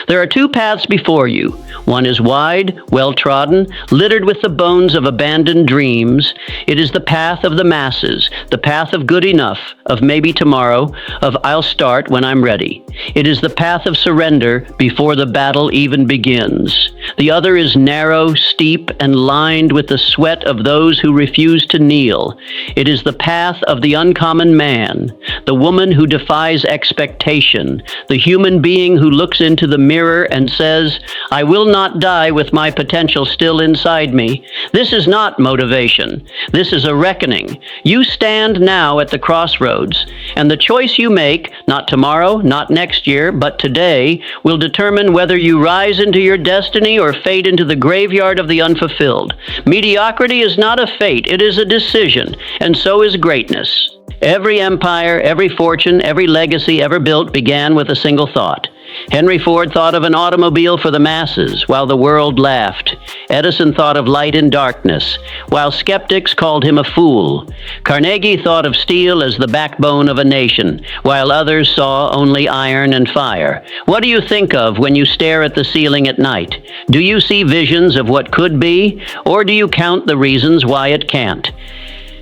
There are two paths before you. One is wide, well-trodden, littered with the bones of abandoned dreams. It is the path of the masses, the path of good enough, of maybe tomorrow, of I'll start when I'm ready. It is the path of surrender before the battle even begins. The other is narrow, steep, and lined with the sweat of those who refuse to kneel. It is the path of the uncommon man, the woman who defies expectation, the human being who looks into the mirror and says, I will not die with my potential still inside me. This is not motivation. This is a reckoning. You stand now at the crossroads, and the choice you make, not tomorrow, not next year, but today, will determine whether you rise into your destiny or fade into the graveyard of the unfulfilled. Mediocrity is not a fate, it is a decision, and so is greatness. Every empire, every fortune, every legacy ever built began with a single thought. Henry Ford thought of an automobile for the masses, while the world laughed. Edison thought of light in darkness, while skeptics called him a fool. Carnegie thought of steel as the backbone of a nation, while others saw only iron and fire. What do you think of when you stare at the ceiling at night? Do you see visions of what could be, or do you count the reasons why it can't?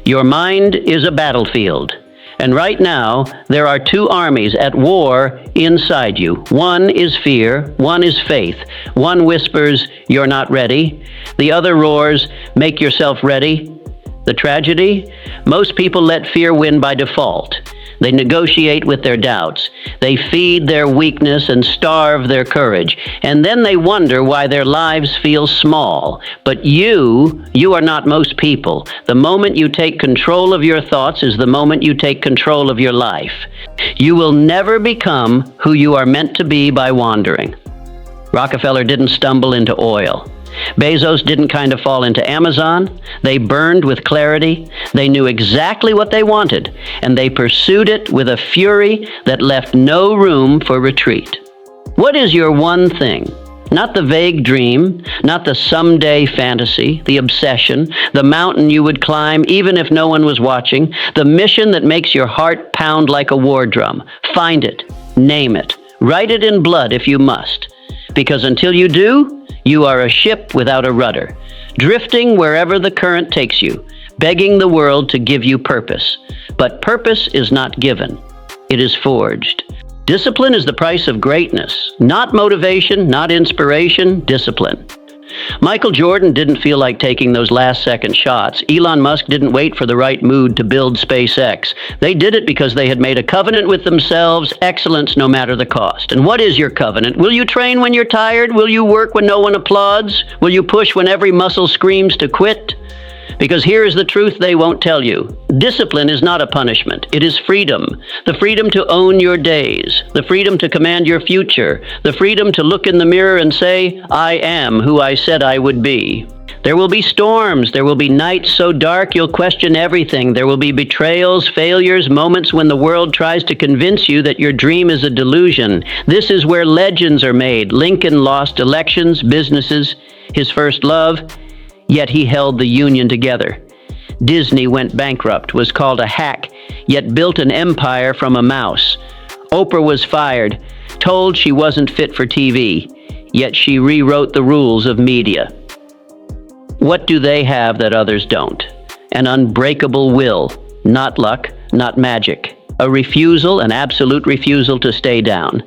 Your mind is a battlefield. And right now, there are two armies at war inside you. One is fear, one is faith. One whispers, you're not ready. The other roars, make yourself ready. The tragedy? Most people let fear win by default. They negotiate with their doubts. They feed their weakness and starve their courage. And then they wonder why their lives feel small. But you are not most people. The moment you take control of your thoughts is the moment you take control of your life. You will never become who you are meant to be by wandering. Rockefeller didn't stumble into oil. Bezos didn't kind of fall into Amazon. They burned with clarity. They knew exactly what they wanted, and they pursued it with a fury that left no room for retreat. What is your one thing? Not the vague dream, not the someday fantasy, the obsession, the mountain you would climb even if no one was watching, the mission that makes your heart pound like a war drum. Find it, name it, write it in blood if you must. Because until you do, you are a ship without a rudder, drifting wherever the current takes you, begging the world to give you purpose. But purpose is not given, it is forged. Discipline is the price of greatness. Not motivation, not inspiration, discipline. Michael Jordan didn't feel like taking those last-second shots. Elon Musk didn't wait for the right mood to build SpaceX. They did it because they had made a covenant with themselves, excellence no matter the cost. And what is your covenant? Will you train when you're tired? Will you work when no one applauds? Will you push when every muscle screams to quit? Because here is the truth they won't tell you. Discipline is not a punishment. It is freedom. The freedom to own your days. The freedom to command your future. The freedom to look in the mirror and say, I am who I said I would be. There will be storms. There will be nights so dark you'll question everything. There will be betrayals, failures, moments when the world tries to convince you that your dream is a delusion. This is where legends are made. Lincoln lost elections, businesses, his first love. Yet he held the Union together. Disney went bankrupt, was called a hack, yet built an empire from a mouse. Oprah was fired, told she wasn't fit for TV, yet she rewrote the rules of media. What do they have that others don't? An unbreakable will, not luck, not magic. A refusal, an absolute refusal to stay down.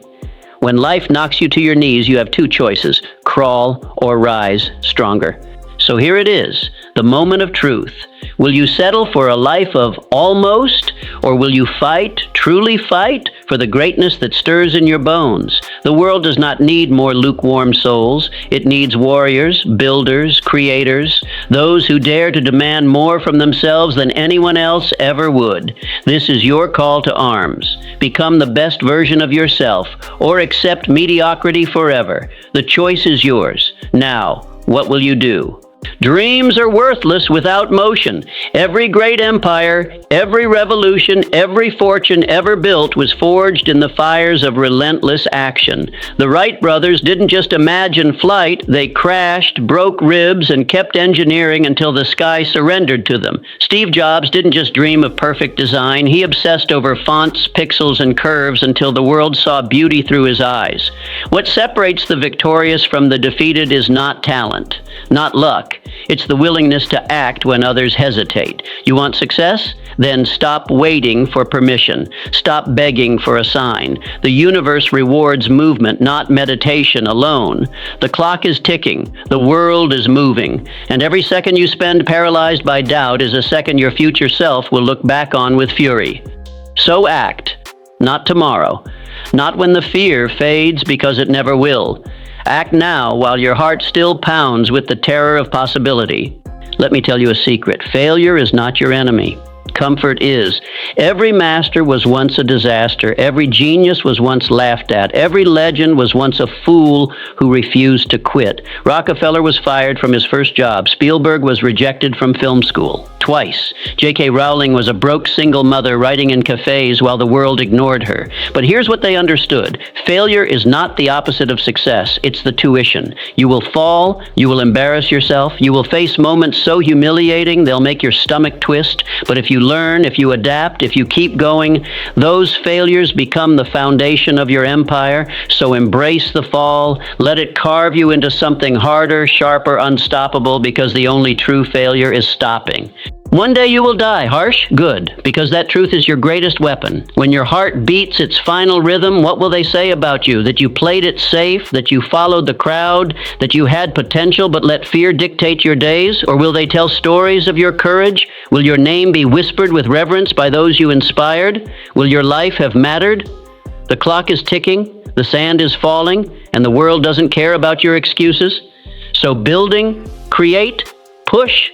When life knocks you to your knees, you have two choices, crawl or rise stronger. So here it is, the moment of truth. Will you settle for a life of almost, or will you fight, truly fight, for the greatness that stirs in your bones? The world does not need more lukewarm souls. It needs warriors, builders, creators, those who dare to demand more from themselves than anyone else ever would. This is your call to arms. Become the best version of yourself, or accept mediocrity forever. The choice is yours. Now, what will you do? Dreams are worthless without motion. Every great empire, every revolution, every fortune ever built was forged in the fires of relentless action. The Wright brothers didn't just imagine flight, they crashed, broke ribs, and kept engineering until the sky surrendered to them. Steve Jobs didn't just dream of perfect design, he obsessed over fonts, pixels, and curves until the world saw beauty through his eyes. What separates the victorious from the defeated is not talent, not luck. It's the willingness to act when others hesitate. You want success? Then stop waiting for permission. Stop begging for a sign. The universe rewards movement, not meditation alone. The clock is ticking. The world is moving. And every second you spend paralyzed by doubt is a second your future self will look back on with fury. So act. Not tomorrow. Not when the fear fades, because it never will. Act now while your heart still pounds with the terror of possibility. Let me tell you a secret. Failure is not your enemy. Comfort is. Every master was once a disaster. Every genius was once laughed at. Every legend was once a fool who refused to quit. Rockefeller was fired from his first job. Spielberg was rejected from film school. Twice. J.K. Rowling was a broke single mother writing in cafes while the world ignored her. But here's what they understood. Failure is not the opposite of success. It's the tuition. You will fall. You will embarrass yourself. You will face moments so humiliating they'll make your stomach twist. But if you learn, if you adapt, if you keep going, those failures become the foundation of your empire. So embrace the fall. Let it carve you into something harder, sharper, unstoppable, because the only true failure is stopping. One day you will die. Harsh? Good, because that truth is your greatest weapon. When your heart beats its final rhythm, what will they say about you? That you played it safe, that you followed the crowd, that you had potential but let fear dictate your days? Or will they tell stories of your courage? Will your name be whispered with reverence by those you inspired? Will your life have mattered? The clock is ticking, the sand is falling, and the world doesn't care about your excuses. So building, create, push,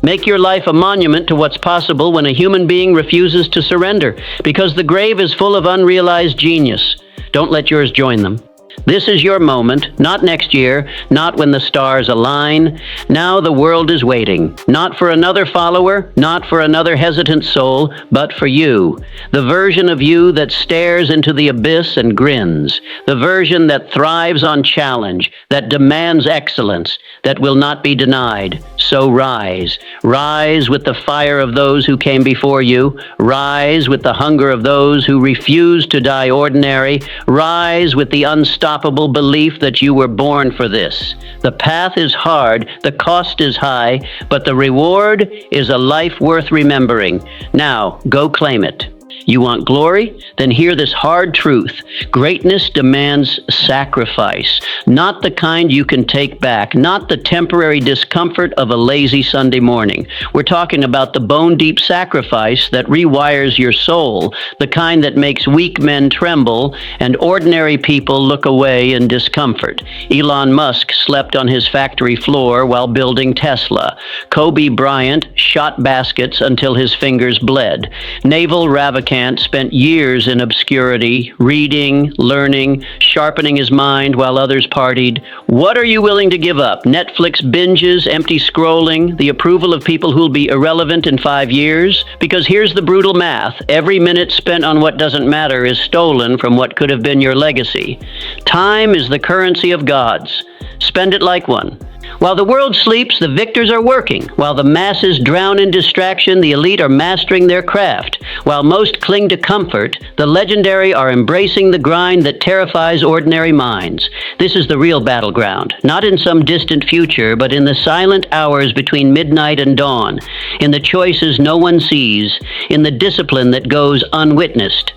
make your life a monument to what's possible when a human being refuses to surrender, because the grave is full of unrealized genius. Don't let yours join them. This is your moment, not next year, not when the stars align. Now the world is waiting, not for another follower, not for another hesitant soul, but for you. The version of you that stares into the abyss and grins. The version that thrives on challenge, that demands excellence, that will not be denied. So rise. Rise with the fire of those who came before you. Rise with the hunger of those who refuse to die ordinary. Rise with the unstoppable belief that you were born for this. The path is hard, the cost is high, but the reward is a life worth remembering. Now, go claim it. You want glory? Then hear this hard truth. Greatness demands sacrifice, not the kind you can take back, not the temporary discomfort of a lazy Sunday morning. We're talking about the bone-deep sacrifice that rewires your soul, the kind that makes weak men tremble and ordinary people look away in discomfort. Elon Musk slept on his factory floor while building Tesla. Kobe Bryant shot baskets until his fingers bled. Naval Ravikant spent years in obscurity, reading, learning, sharpening his mind while others partied. What are you willing to give up? Netflix binges, empty scrolling, the approval of people who'll be irrelevant in 5 years? Because here's the brutal math. Every minute spent on what doesn't matter is stolen from what could have been your legacy. Time is the currency of gods. Spend it like one. While the world sleeps, the victors are working. While the masses drown in distraction, the elite are mastering their craft. While most cling to comfort, the legendary are embracing the grind that terrifies ordinary minds. This is the real battleground, not in some distant future, but in the silent hours between midnight and dawn, in the choices no one sees, in the discipline that goes unwitnessed.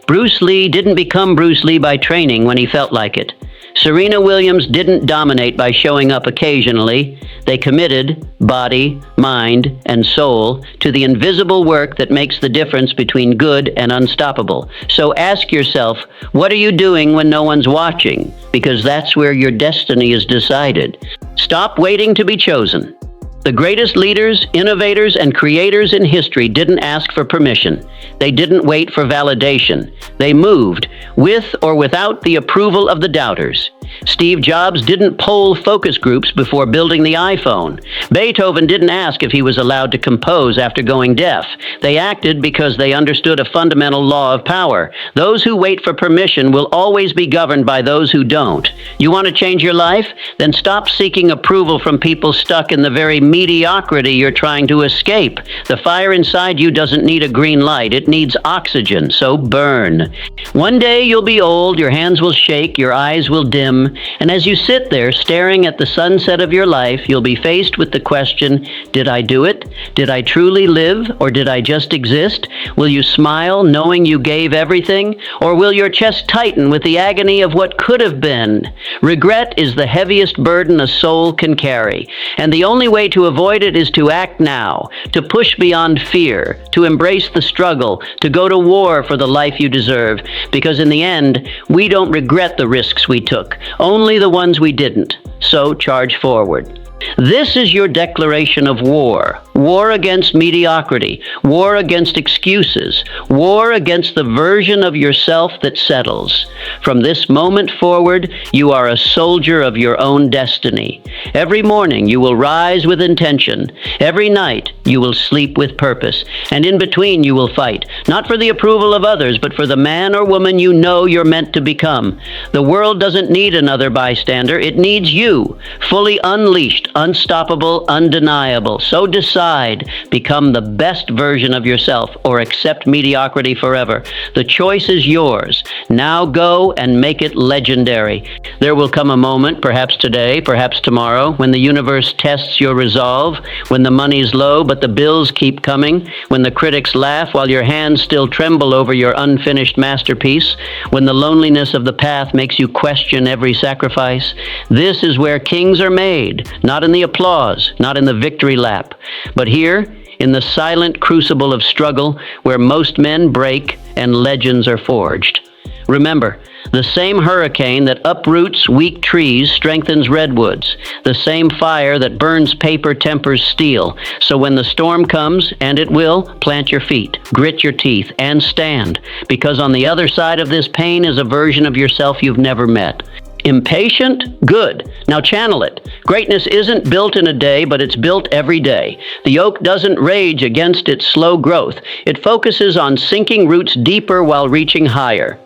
Bruce Lee didn't become Bruce Lee by training when he felt like it. Serena Williams didn't dominate by showing up occasionally. They committed, body, mind, and soul, to the invisible work that makes the difference between good and unstoppable. So ask yourself, what are you doing when no one's watching? Because that's where your destiny is decided. Stop waiting to be chosen. The greatest leaders, innovators, and creators in history didn't ask for permission. They didn't wait for validation. They moved, with or without the approval of the doubters. Steve Jobs didn't poll focus groups before building the iPhone. Beethoven didn't ask if he was allowed to compose after going deaf. They acted because they understood a fundamental law of power. Those who wait for permission will always be governed by those who don't. You want to change your life? Then stop seeking approval from people stuck in the very mediocrity you're trying to escape. The fire inside you doesn't need a green light. It needs oxygen, so burn. One day you'll be old, your hands will shake, your eyes will dim, and as you sit there staring at the sunset of your life, you'll be faced with the question, did I do it? Did I truly live, or did I just exist? Will you smile knowing you gave everything, or will your chest tighten with the agony of what could have been? Regret is the heaviest burden a soul can carry, and the only way to avoid it is to act now, to push beyond fear, to embrace the struggle, to go to war for the life you deserve, because in the end, we don't regret the risks we took, only the ones we didn't. So charge forward. This is your declaration of war. War against mediocrity. War against excuses. War against the version of yourself that settles. From this moment forward, you are a soldier of your own destiny. Every morning you will rise with intention. Every night you will sleep with purpose. And in between you will fight, not for the approval of others, but for the man or woman you know you're meant to become. The world doesn't need another bystander. It needs you, fully unleashed, unstoppable, undeniable. So decide, become the best version of yourself or accept mediocrity forever. The choice is yours. Now go and make it legendary. There will come a moment, perhaps today, perhaps tomorrow, when the universe tests your resolve, when the money's low but the bills keep coming, when the critics laugh while your hands still tremble over your unfinished masterpiece, when the loneliness of the path makes you question every sacrifice. This is where kings are made, not in the applause, not in the victory lap, but here, in the silent crucible of struggle where most men break and legends are forged. Remember, the same hurricane that uproots weak trees strengthens redwoods. The same fire that burns paper tempers steel. So when the storm comes, and it will, plant your feet, grit your teeth, and stand. Because on the other side of this pain is a version of yourself you've never met. Impatient? Good. Now channel it. Greatness isn't built in a day, but it's built every day. The oak doesn't rage against its slow growth. It focuses on sinking roots deeper while reaching higher.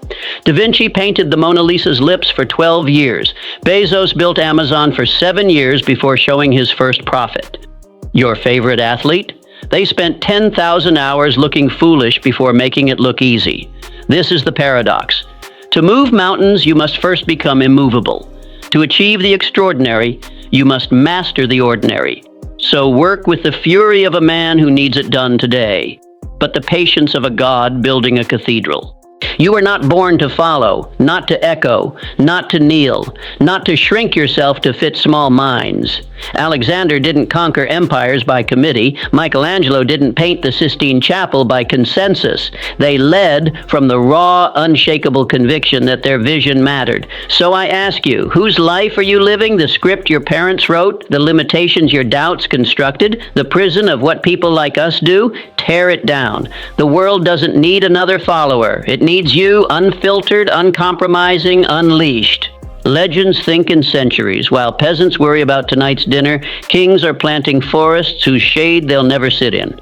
Da Vinci painted the Mona Lisa's lips for 12 years. Bezos built Amazon for 7 years before showing his first profit. Your favorite athlete? They spent 10,000 hours looking foolish before making it look easy. This is the paradox. To move mountains, you must first become immovable. To achieve the extraordinary, you must master the ordinary. So work with the fury of a man who needs it done today, but the patience of a god building a cathedral. You were not born to follow, not to echo, not to kneel, not to shrink yourself to fit small minds. Alexander didn't conquer empires by committee. Michelangelo didn't paint the Sistine Chapel by consensus. They led from the raw, unshakable conviction that their vision mattered. So I ask you, whose life are you living? The script your parents wrote? The limitations your doubts constructed? The prison of what people like us do? Tear it down. The world doesn't need another follower. It needs you, unfiltered, uncompromising, unleashed. Legends think in centuries. While peasants worry about tonight's dinner, kings are planting forests whose shade they'll never sit in.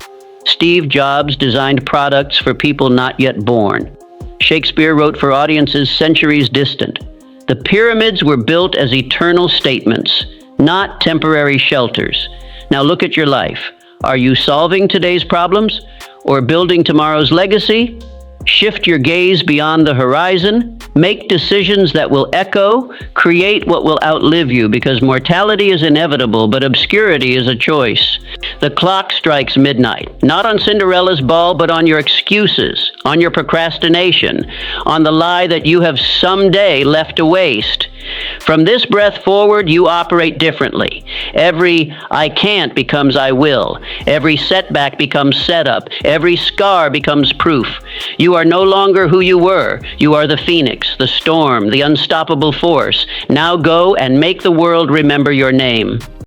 Steve Jobs designed products for people not yet born. Shakespeare wrote for audiences centuries distant. The pyramids were built as eternal statements, not temporary shelters. Now look at your life. Are you solving today's problems or building tomorrow's legacy? Shift your gaze beyond the horizon. Make decisions that will echo. Create what will outlive you, because mortality is inevitable, but obscurity is a choice. The clock strikes midnight, not on Cinderella's ball, but on your excuses, on your procrastination, on the lie that you have someday left to waste. From this breath forward, you operate differently. Every I can't becomes I will. Every setback becomes setup. Every scar becomes proof. You are no longer who you were. You are the phoenix, the storm, the unstoppable force. Now go and make the world remember your name.